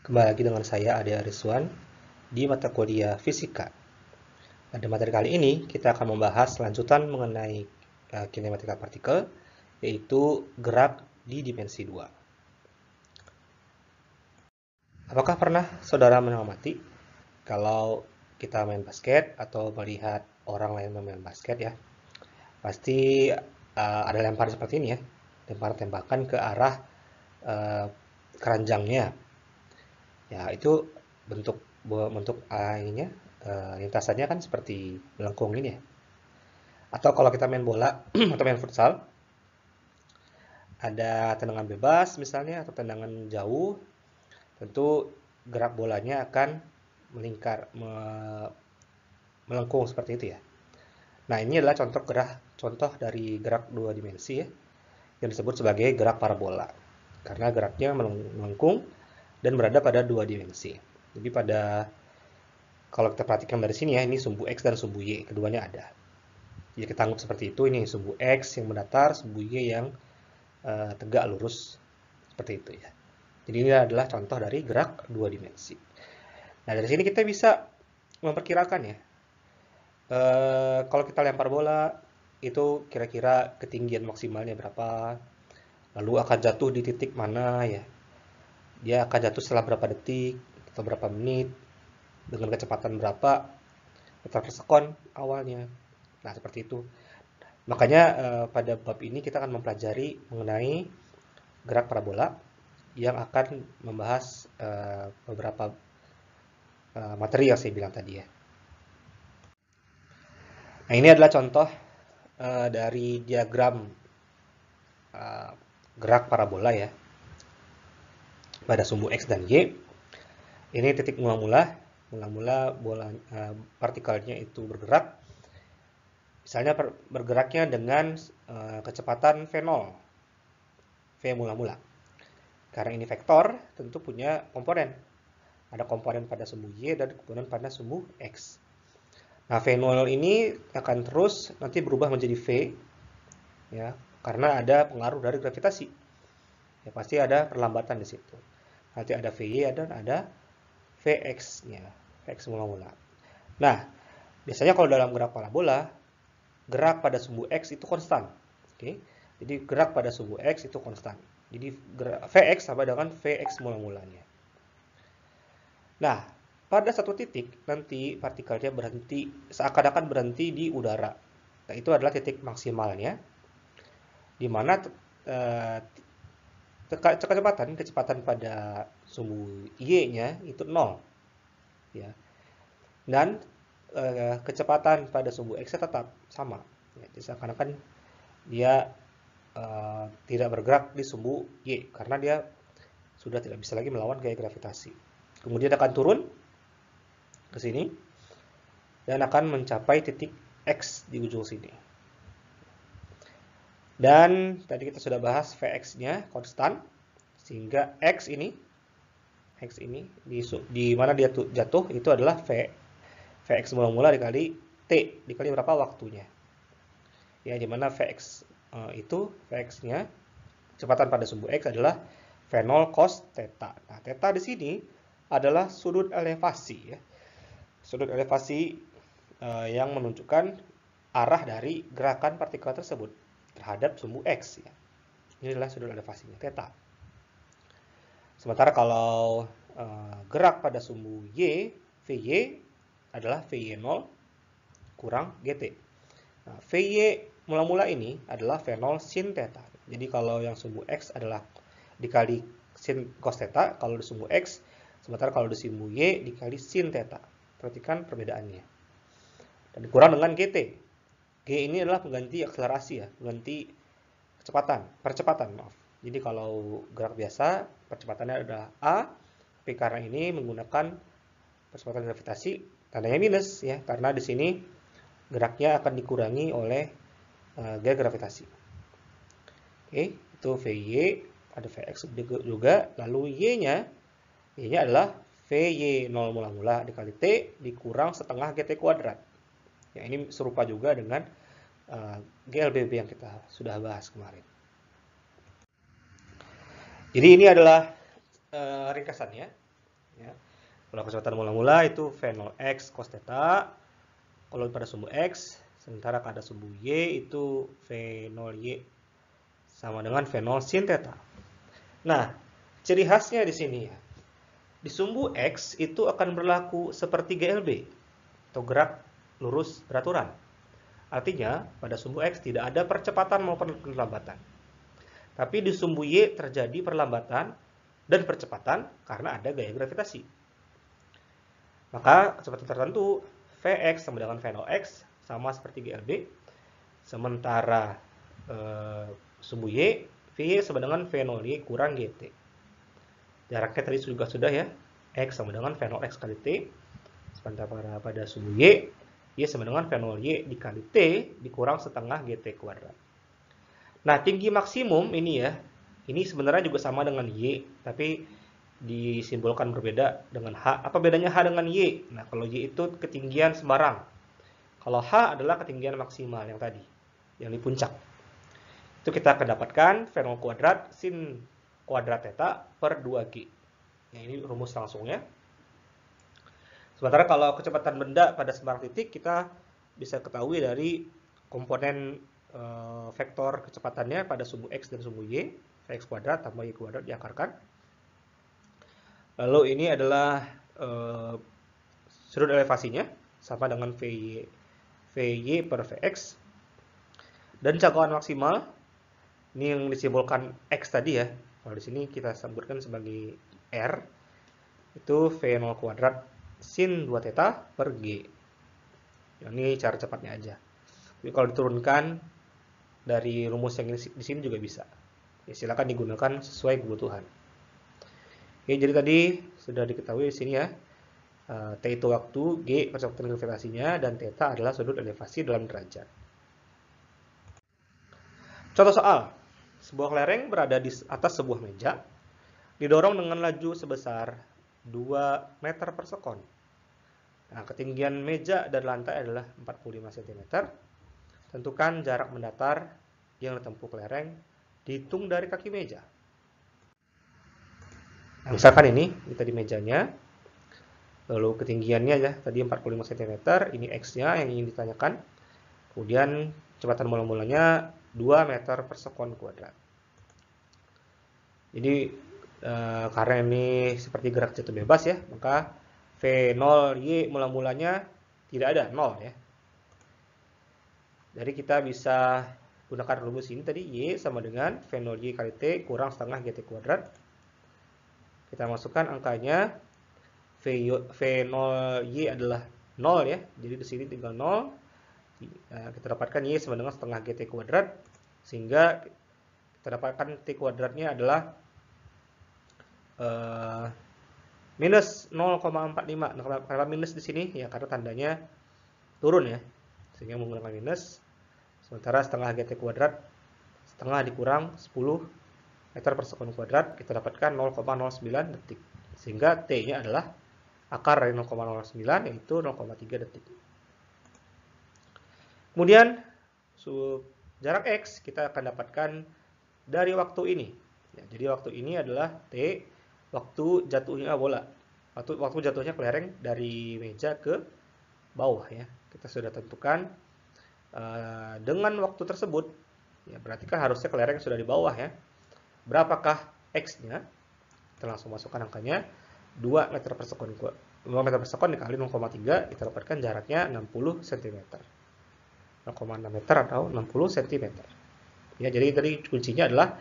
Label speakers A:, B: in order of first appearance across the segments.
A: Kembali lagi dengan saya Ade Ariswan di mata kuliah Fisika. Pada materi kali ini kita akan membahas lanjutan mengenai kinematika partikel, yaitu gerak di dimensi 2. Apakah pernah saudara mengamati kalau kita main basket atau melihat orang lain main basket ya, pasti ada lemparan seperti ini ya, lemparan tembakan ke arah uh, keranjangnya. Ya, itu bentuk bentuk ininya lintasannya kan seperti melengkung ini ya. Atau kalau kita main bola atau main futsal, ada tendangan bebas misalnya atau tendangan jauh, tentu gerak bolanya akan melingkar, melengkung seperti itu ya. Nah, ini adalah contoh dari gerak dua dimensi ya, yang disebut sebagai gerak parabola. Karena geraknya melengkung dan berada pada dua dimensi. Jadi kalau kita perhatikan dari sini ya, ini sumbu X dan sumbu Y, keduanya ada. Jadi kita anggap seperti itu, ini sumbu X yang mendatar, sumbu Y yang tegak lurus, seperti itu ya. Jadi ini adalah contoh dari gerak dua dimensi. Nah, dari sini kita bisa memperkirakan ya, kalau kita lempar bola, itu kira-kira ketinggian maksimalnya berapa, lalu akan jatuh di titik mana ya, dia akan jatuh setelah berapa detik, atau berapa menit, dengan kecepatan berapa meter per sekon awalnya. Nah, seperti itu. Makanya pada bab ini kita akan mempelajari mengenai gerak parabola yang akan membahas beberapa materi yang saya bilang tadi ya. Nah, ini adalah contoh dari diagram gerak parabola ya pada sumbu X dan Y. Ini titik mula-mula bola partikelnya itu bergerak. Misalnya bergeraknya dengan kecepatan V0, V mula-mula. Karena ini vektor, tentu punya komponen. Ada komponen pada sumbu Y dan komponen pada sumbu X. Nah, V0 ini akan terus nanti berubah menjadi V, ya, karena ada pengaruh dari gravitasi. Ya, pasti ada perlambatan di situ. Nanti ada VY dan ada Vx-nya, Vx mula-mula. Nah, biasanya kalau dalam gerak parabola, gerak pada sumbu X itu konstan. Oke. Jadi gerak pada sumbu X itu konstan. Jadi Vx sama dengan Vx mula-mulanya. Nah, pada satu titik nanti partikelnya berhenti, seakan-akan berhenti di udara. Nah, itu adalah titik maksimalnya, di mana kecepatan pada sumbu Y-nya itu 0. Ya. Dan kecepatan pada sumbu X-nya tetap sama. Ya, jadi seakan-akan dia tidak bergerak di sumbu Y karena dia sudah tidak bisa lagi melawan gaya gravitasi. Kemudian akan turun ke sini dan akan mencapai titik X di ujung sini. Dan tadi kita sudah bahas Vx-nya konstan, sehingga X ini di mana dia jatuh itu adalah Vx mula-mula dikali T dikali berapa waktunya. Ya, di mana Vx itu Vx-nya kecepatan pada sumbu X adalah V0 cos theta. Nah, theta di sini adalah sudut elevasi ya. Sudut elevasi yang menunjukkan arah dari gerakan partikel tersebut terhadap sumbu X ya. Ini adalah sudut elevasinya theta. Sementara kalau gerak pada sumbu Y, Vy adalah Vy0 kurang Gt. Nah, Vy mula-mula ini adalah V0 sin theta. Jadi kalau yang sumbu X adalah dikali sin cos theta kalau di sumbu X, sementara kalau di sumbu Y dikali sin theta. Perhatikan perbedaannya. Dan dikurang dengan Gt. G ini adalah pengganti akselerasi ya, pengganti percepatan maaf. Jadi kalau gerak biasa, percepatannya adalah A, tapi karena ini menggunakan percepatan gravitasi, tandanya minus ya, karena di sini geraknya akan dikurangi oleh gaya gravitasi. Oke, itu Vy, ada Vx juga, lalu Y-nya adalah Vy0 mula-mula dikali T dikurang setengah Gt kuadrat. Ya, ini serupa juga dengan GLBB yang kita sudah bahas kemarin. Jadi ini adalah ringkasannya. Ya. Kalau kecepatan mula-mula itu V0x cos theta. Kalau pada sumbu X, sementara pada sumbu Y itu V0Y sama dengan V0 sin theta. Nah, ciri khasnya di sini ya. Di sumbu X itu akan berlaku seperti GLB atau gerak lurus beraturan. Artinya, pada sumbu X tidak ada percepatan maupun perlambatan. Tapi di sumbu Y terjadi perlambatan dan percepatan karena ada gaya gravitasi. Maka kecepatan tertentu Vx sama dengan V0x sama seperti GLB. Sementara sumbu Y, Vy sama dengan V0y kurang GT. Jaraknya tadi juga sudah ya, X sama dengan V0x kali T. Sementara pada sumbu Y sama dengan V0y dikali T dikurang setengah GT kuadrat. Nah, tinggi maksimum ini ya, ini sebenarnya juga sama dengan Y, tapi disimbolkan berbeda dengan H. Apa bedanya H dengan Y? Nah, kalau Y itu ketinggian sembarang. Kalau H adalah ketinggian maksimal yang tadi, yang di puncak. Itu kita akan dapatkan V0 kuadrat sin kuadrat theta per 2G. Nah, ini rumus langsungnya. Sementara kalau kecepatan benda pada sembarang titik, kita bisa ketahui dari komponen vektor kecepatannya pada sumbu X dan sumbu Y. Vx kuadrat tambah Y kuadrat diakarkan. Lalu ini adalah sudut elevasinya sama dengan Vy per Vx. Dan jangkauan maksimal ini yang disimbolkan X tadi ya. Kalau di sini kita sebutkan sebagai R. Itu V0 kuadrat sin 2 theta per G. Ini cara cepatnya aja. Tapi kalau diturunkan dari rumus yang di sini juga bisa. Ya, silakan digunakan sesuai kebutuhan. Oke, jadi tadi sudah diketahui di sini ya. T itu waktu, G percepatan gravitasinya, dan theta adalah sudut elevasi dalam derajat. Contoh soal. Sebuah kelereng berada di atas sebuah meja, didorong dengan laju sebesar 2 meter per sekon. Nah, ketinggian meja dari lantai adalah 45 cm. Tentukan jarak mendatar yang ditempuh kelereng dihitung dari kaki meja. Nah, misalkan ini tadi mejanya, lalu ketinggiannya ya tadi 45 cm, ini X-nya yang ingin ditanyakan. Kemudian kecepatan mula-mulanya 2 meter per sekon kuadrat. Jadi karena ini seperti gerak jatuh bebas ya, maka V0y mula-mulanya tidak ada, 0 ya. Jadi kita bisa gunakan rumus ini tadi, Y sama dengan V0y kali T kurang setengah GT kuadrat. Kita masukkan angkanya, V0y adalah 0 ya, jadi di sini tinggal 0. Kita dapatkan Y sama dengan setengah GT kuadrat, sehingga kita dapatkan T kuadratnya adalah minus 0,45. Nah, kenapa minus di sini? Ya karena tandanya turun ya, sehingga menggunakan minus. Sementara setengah GT kuadrat, setengah dikurang 10 meter per sekon kuadrat, kita dapatkan 0,09 detik. Sehingga T-nya adalah akar dari 0,09, yaitu 0,3 detik. Kemudian, jarak X kita akan dapatkan dari waktu ini. Ya, jadi waktu ini adalah T, waktu jatuhnya bola. Waktu jatuhnya kelereng dari meja ke bawah ya. Kita sudah tentukan dengan waktu tersebut, ya berarti kan harusnya kelereng sudah di bawah ya. Berapakah X-nya? Kita langsung masukkan angkanya 2 meter per sekon. 2 meter per sekon dikali 0,3, kita dapatkan jaraknya 60 cm. 0,6 meter atau 60 cm. Ya, jadi tadi kuncinya adalah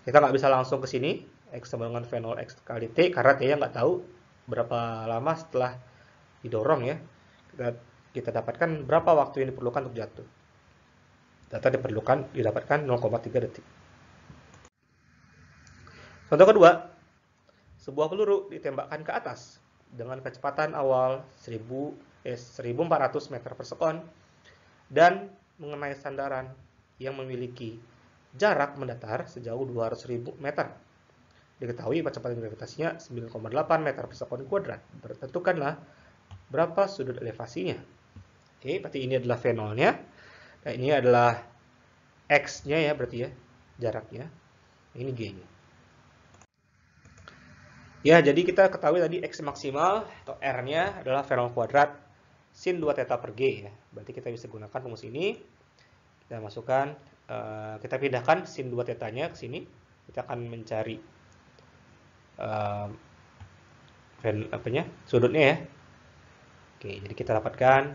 A: kita nggak bisa langsung ke sini, X sama dengan V0x kali T, karena T-nya nggak tahu berapa lama setelah didorong ya. Kita dapatkan berapa waktu yang diperlukan untuk jatuh. Data didapatkan 0,3 detik. Contoh kedua, sebuah peluru ditembakkan ke atas dengan kecepatan awal 1400 meter per sekon dan mengenai sandaran yang memiliki jarak mendatar sejauh 200.000 meter. Diketahui kecepatan gravitasinya 9,8 meter per sekon kuadrat. Tentukanlah berapa sudut elevasinya. Oke, berarti ini adalah V0-nya. Nah, ini adalah X-nya ya, berarti ya, jaraknya. Ini G-nya. Ya, jadi kita ketahui tadi X maksimal atau R-nya adalah V0 kuadrat sin 2 theta per G ya. Berarti kita bisa gunakan rumus ini. Kita masukkan, kita pindahkan sin 2 tetanya ke sini. Kita akan mencari sudutnya ya. Oke, jadi kita dapatkan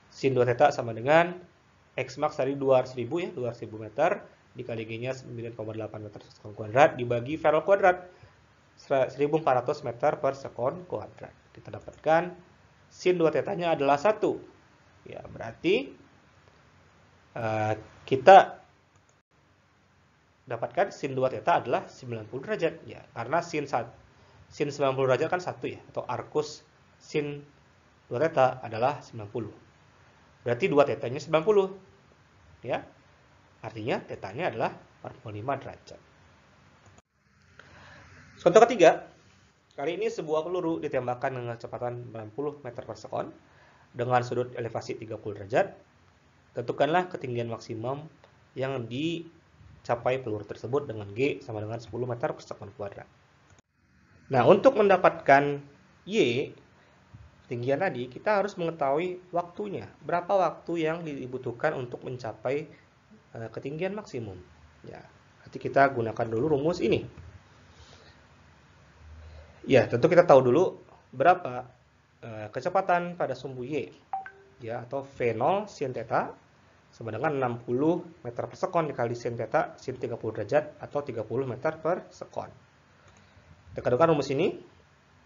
A: sin 2 theta sama dengan X max tadi 200.000 ya, 200.000 meter dikali G-nya 9,8 meter per sekon kuadrat dibagi V0 kuadrat 1400 meter per sekon kuadrat. Kita dapatkan sin 2 tetanya adalah 1. Ya, berarti kita dapatkan sin 2 theta adalah 90 derajat ya, karena sin 90 derajat kan 1 ya, atau arcus sin 2 theta adalah 90. Berarti 2 tetanya 90 ya. Artinya tetanya adalah 45 derajat. Contoh ketiga, kali ini sebuah peluru ditembakkan dengan kecepatan 90 meter per sekon dengan sudut elevasi 30 derajat. Tentukanlah ketinggian maksimum yang dicapai peluru tersebut dengan G sama dengan 10 meter per sekon kuadrat. Nah, untuk mendapatkan Y, ketinggian tadi, kita harus mengetahui waktunya. Berapa waktu yang dibutuhkan untuk mencapai ketinggian maksimum. Ya, nanti kita gunakan dulu rumus ini. Ya, tentu kita tahu dulu berapa kecepatan pada sumbu Y, ya, atau V0 sin theta sama dengan 60 meter per sekon dikali sin theta sin 30 derajat atau 30 meter per sekon. Kita gunakan rumus ini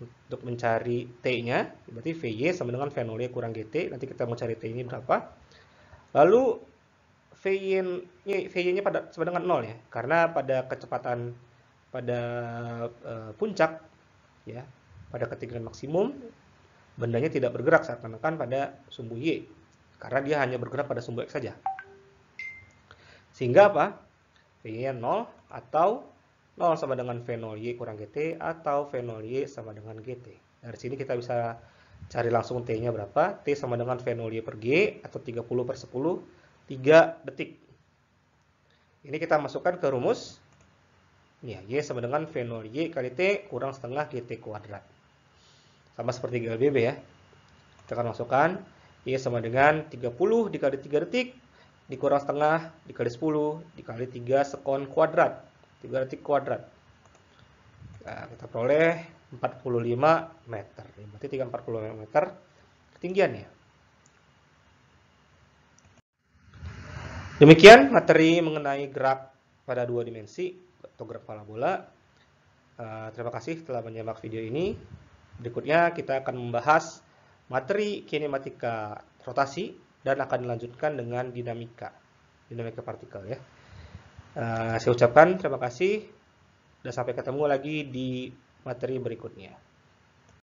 A: untuk mencari T-nya, berarti VY sama dengan V0Y kurang GT. Nanti kita mau cari T ini berapa. Lalu VY-nya sama dengan 0 ya, karena pada kecepatan pada puncak ya, pada ketinggian maksimum bendanya tidak bergerak saat menekan pada sumbu Y, karena dia hanya bergerak pada sumbu X saja. Sehingga apa? VY-nya 0 atau 0 sama dengan V0Y kurang GT atau V0Y sama dengan GT. Dari sini kita bisa cari langsung T-nya berapa. T sama dengan V0Y per G atau 30 per 10, 3 detik. Ini kita masukkan ke rumus. Ya, Y sama dengan V0Y kali T kurang setengah GT kuadrat. Sama seperti GLBB ya. Kita akan masukkan Y sama dengan 30 dikali 3 detik dikurang setengah dikali 10 dikali 3 sekon kuadrat. 3 detik kuadrat. Nah, kita peroleh 45 meter. Berarti 345 meter ketinggiannya. Demikian materi mengenai gerak pada 2 dimensi atau gerak parabola. Terima kasih telah menyimak video ini. Berikutnya kita akan membahas materi kinematika rotasi dan akan dilanjutkan dengan dinamika partikel ya. Saya ucapkan terima kasih dan sampai ketemu lagi di materi berikutnya.